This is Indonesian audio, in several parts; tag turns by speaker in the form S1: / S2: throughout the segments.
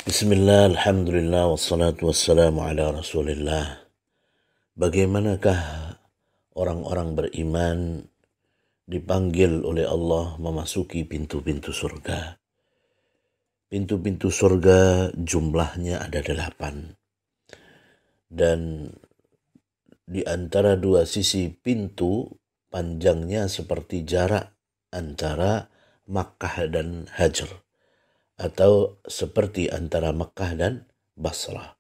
S1: Bismillah, alhamdulillah, wassalatu wassalamu ala rasulillah. Bagaimanakah orang-orang beriman dipanggil oleh Allah memasuki pintu-pintu surga? Pintu-pintu surga jumlahnya ada 8. Dan di antara dua sisi pintu panjangnya seperti jarak antara Makkah dan Hajar, atau seperti antara Makkah dan Basrah.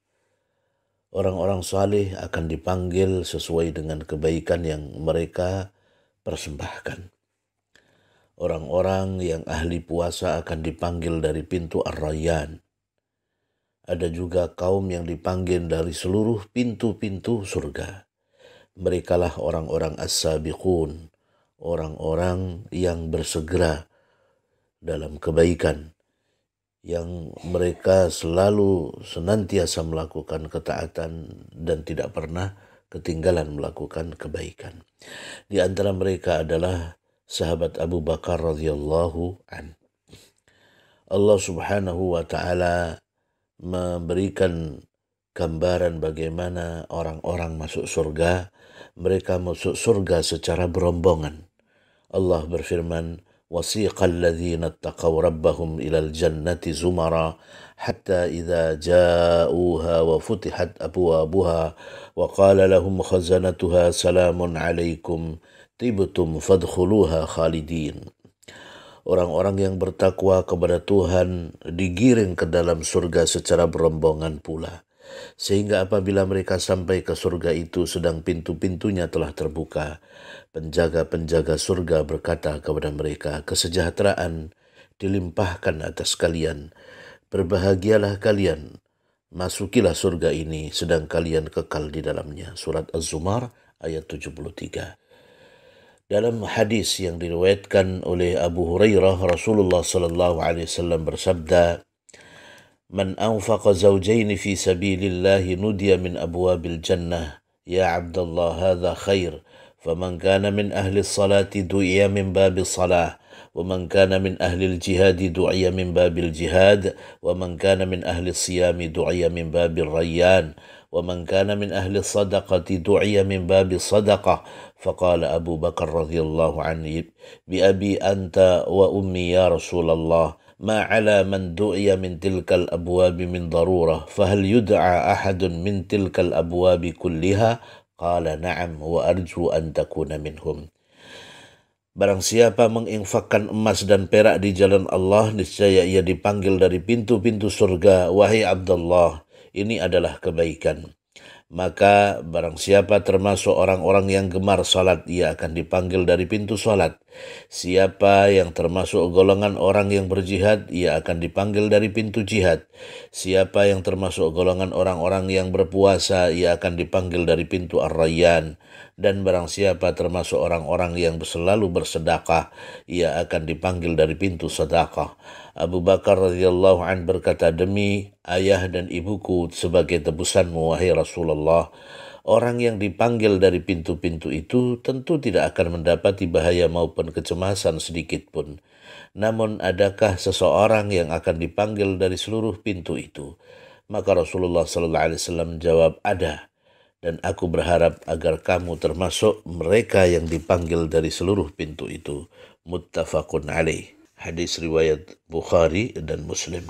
S1: Orang-orang saleh akan dipanggil sesuai dengan kebaikan yang mereka persembahkan. Orang-orang yang ahli puasa akan dipanggil dari pintu Ar-Rayyan. Ada juga kaum yang dipanggil dari seluruh pintu-pintu surga. Merekalah orang-orang as-sabiqun, orang-orang yang bersegera dalam kebaikan, yang mereka selalu senantiasa melakukan ketaatan dan tidak pernah ketinggalan melakukan kebaikan. Di antara mereka adalah sahabat Abu Bakar radhiyallahu an. Allah subhanahu wa ta'ala memberikan gambaran bagaimana orang-orang masuk surga. Mereka masuk surga secara berombongan. Allah berfirman, وَسِيقَ الَّذِينَ اتَّقَوْا رَبَّهُمْ إِلَى الْجَنَّةِ زُمَرًا حَتَّى إِذَا جَاءُوهَا وَفُتِحَتْ أَبْوَابُهَا وَقَالَ لَهُمْ خَزَنَتُهَا سَلَامٌ عَلَيْكُمْ طِبْتُمْ فَادْخُلُوهَا خَالِدِينَ. Orang-orang yang bertakwa kepada Tuhan digiring ke dalam surga secara berombongan pula. Sehingga apabila mereka sampai ke surga itu sedang pintu-pintunya telah terbuka, penjaga-penjaga surga berkata kepada mereka, kesejahteraan dilimpahkan atas kalian, berbahagialah kalian, masukilah surga ini sedang kalian kekal di dalamnya. Surat Az-Zumar ayat 73. Dalam hadis yang diriwayatkan oleh Abu Hurairah, Rasulullah sallallahu alaihi wasallam bersabda, "Man anfaqa zawjaini fi sabilillahi nudiya min abwabil jannah, ya Abdullah hadha khair, faman kana min ahli salati du'iya min babil salah, ومن كان من أهل الجهاد دعي من باب الجهاد ومن كان من أهل الصيام دعي من باب الريان ومن كان من أهل الصدقة دعي من باب الصدقة فقال أبو بكر رضي الله عنه بأبي أنت وأمي يا رسول الله ما على من دعي من تلك الأبواب من ضرورة فهل يدعى أحد من تلك الأبواب كلها قال نعم وأرجو أن تكون منهم. Barang siapa menginfakkan emas dan perak di jalan Allah, niscaya ia dipanggil dari pintu-pintu surga. Wahai Abdullah, ini adalah kebaikan. Maka barang siapa termasuk orang-orang yang gemar salat, ia akan dipanggil dari pintu salat. Siapa yang termasuk golongan orang yang berjihad, ia akan dipanggil dari pintu jihad. Siapa yang termasuk golongan orang-orang yang berpuasa, ia akan dipanggil dari pintu Ar-Rayyan. Dan barang siapa termasuk orang-orang yang selalu bersedekah, ia akan dipanggil dari pintu sedekah. Abu Bakar radhiyallahu an berkata, demi ayah dan ibuku sebagai tebusanmu, wahai Rasulullah, orang yang dipanggil dari pintu-pintu itu tentu tidak akan mendapati bahaya maupun kecemasan sedikit pun. Namun adakah seseorang yang akan dipanggil dari seluruh pintu itu? Maka Rasulullah sallallahu alaihi wasallam menjawab, ada. Dan aku berharap agar kamu termasuk mereka yang dipanggil dari seluruh pintu itu. Muttafaqun alaih. Hadis riwayat Bukhari dan Muslim.